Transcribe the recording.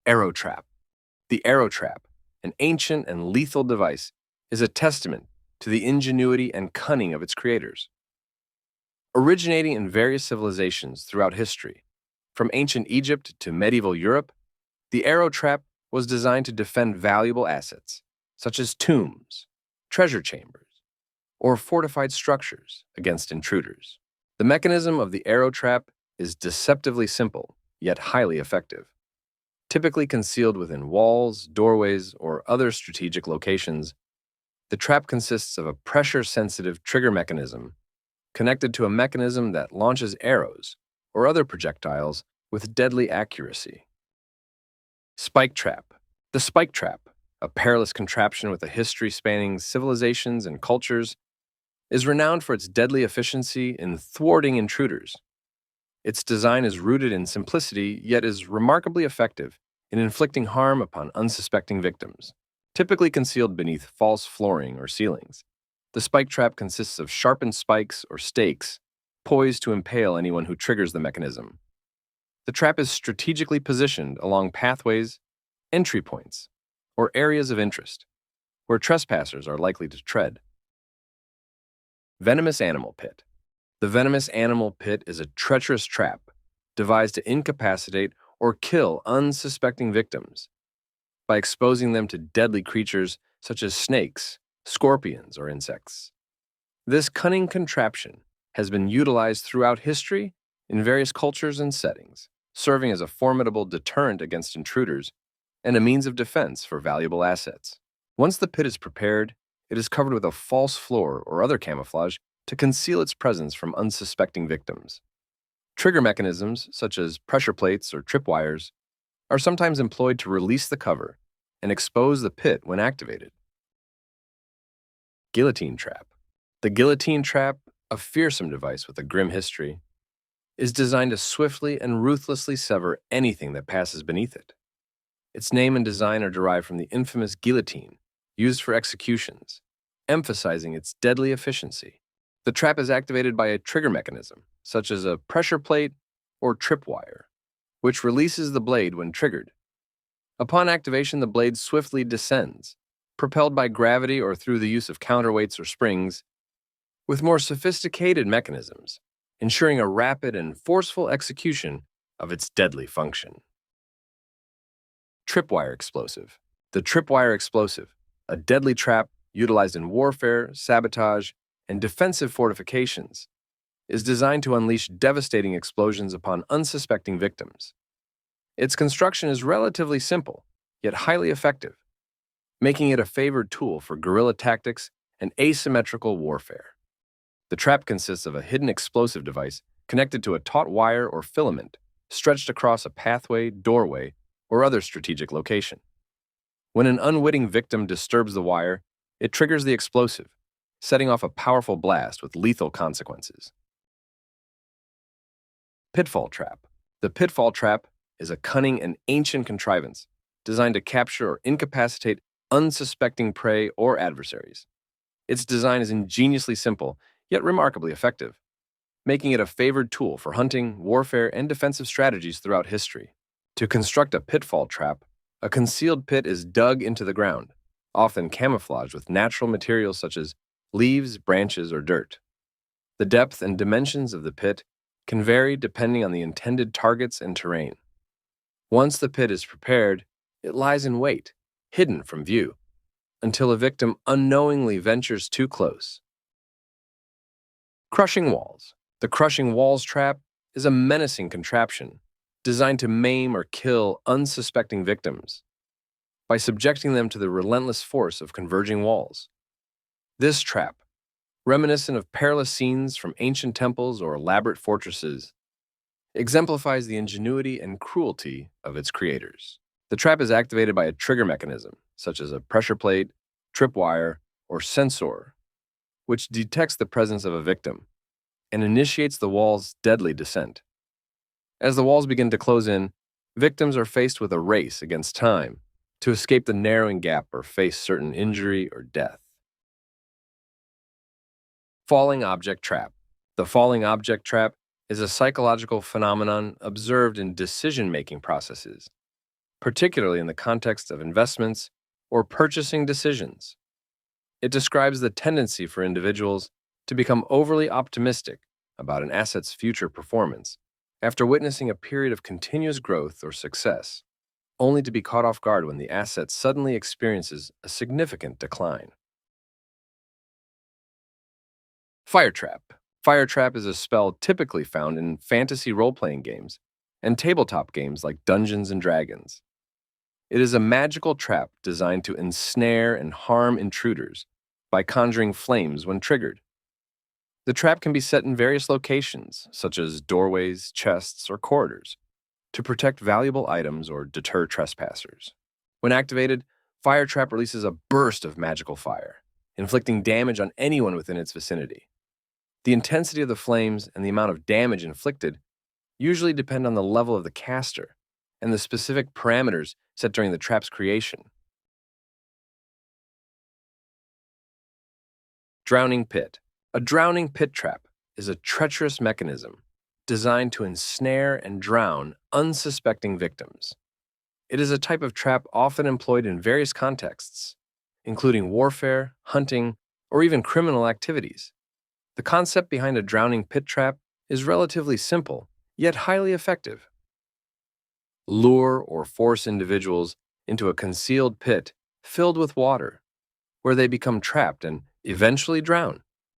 Arrow trap. The arrow trap, an ancient and lethal device, is a testament to the ingenuity and cunning of its creators. Originating in various civilizations throughout history, from ancient Egypt to medieval Europe, the arrow trap was designed to defend valuable assets, such as tombs, treasure chambers, or fortified structures against intruders. The mechanism of the arrow trap is deceptively simple, yet highly effective. Typically concealed within walls, doorways, or other strategic locations, the trap consists of a pressure-sensitive trigger mechanism connected to a mechanism that launches arrows or other projectiles with deadly accuracy. Spike trap. The spike trap, a perilous contraption with a history spanning civilizations and cultures, is renowned for its deadly efficiency in thwarting intruders. Its design is rooted in simplicity, yet is remarkably effective in inflicting harm upon unsuspecting victims, typically concealed beneath false flooring or ceilings. The spike trap consists of sharpened spikes or stakes poised to impale anyone who triggers the mechanism. The trap is strategically positioned along pathways, entry points, or areas of interest, where trespassers are likely to tread. Venomous Animal Pit. The Venomous Animal Pit is a treacherous trap devised to incapacitate or kill unsuspecting victims by exposing them to deadly creatures such as snakes, scorpions, or insects. This cunning contraption has been utilized throughout history in various cultures and settings, serving as a formidable deterrent against intruders and a means of defense for valuable assets. Once the pit is prepared, it is covered with a false floor or other camouflage to conceal its presence from unsuspecting victims. Trigger mechanisms, such as pressure plates or tripwires, are sometimes employed to release the cover and expose the pit when activated. Guillotine Trap. The Guillotine Trap, a fearsome device with a grim history, is designed to swiftly and ruthlessly sever anything that passes beneath it. Its name and design are derived from the infamous guillotine used for executions, emphasizing its deadly efficiency. The trap is activated by a trigger mechanism, such as a pressure plate or tripwire, which releases the blade when triggered. Upon activation, the blade swiftly descends, propelled by gravity or through the use of counterweights or springs, with more sophisticated mechanisms, ensuring a rapid and forceful execution of its deadly function. Tripwire explosive. The tripwire explosive, a deadly trap utilized in warfare, sabotage, and defensive fortifications, is designed to unleash devastating explosions upon unsuspecting victims. Its construction is relatively simple, yet highly effective, making it a favored tool for guerrilla tactics and asymmetrical warfare. The trap consists of a hidden explosive device connected to a taut wire or filament stretched across a pathway, doorway, or other strategic location. When an unwitting victim disturbs the wire, it triggers the explosive, setting off a powerful blast with lethal consequences. Pitfall Trap. The Pitfall Trap is a cunning and ancient contrivance designed to capture or incapacitate unsuspecting prey or adversaries. Its design is ingeniously simple, yet remarkably effective, making it a favored tool for hunting, warfare, and defensive strategies throughout history. To construct a pitfall trap, a concealed pit is dug into the ground, often camouflaged with natural materials such as leaves, branches, or dirt. The depth and dimensions of the pit can vary depending on the intended targets and terrain. Once the pit is prepared, it lies in wait, hidden from view, until a victim unknowingly ventures too close. Crushing Walls. The Crushing Walls trap is a menacing contraption designed to maim or kill unsuspecting victims by subjecting them to the relentless force of converging walls. This trap, reminiscent of perilous scenes from ancient temples or elaborate fortresses, exemplifies the ingenuity and cruelty of its creators. The trap is activated by a trigger mechanism, such as a pressure plate, tripwire, or sensor, which detects the presence of a victim and initiates the wall's deadly descent. As the walls begin to close in, victims are faced with a race against time to escape the narrowing gap or face certain injury or death. Falling Object Trap. The falling object trap is a psychological phenomenon observed in decision-making processes. particularly in the context of investments or purchasing decisions. It describes the tendency for individuals to become overly optimistic about an asset's future performance after witnessing a period of continuous growth or success, only to be caught off guard when the asset suddenly experiences a significant decline. Fire Trap. Fire Trap is a spell typically found in fantasy role-playing games and tabletop games like Dungeons and Dragons. It is a magical trap designed to ensnare and harm intruders by conjuring flames when triggered. The trap can be set in various locations, such as doorways, chests, or corridors, to protect valuable items or deter trespassers. When activated, Fire Trap releases a burst of magical fire, inflicting damage on anyone within its vicinity. The intensity of the flames and the amount of damage inflicted usually depend on the level of the caster and the specific parameters set during the trap's creation. Drowning Pit. A drowning pit trap is a treacherous mechanism designed to ensnare and drown unsuspecting victims. It is a type of trap often employed in various contexts, including warfare, hunting, or even criminal activities. The concept behind a drowning pit trap is relatively simple, yet highly effective. Lure or force individuals into a concealed pit filled with water, where they become trapped and eventually drown.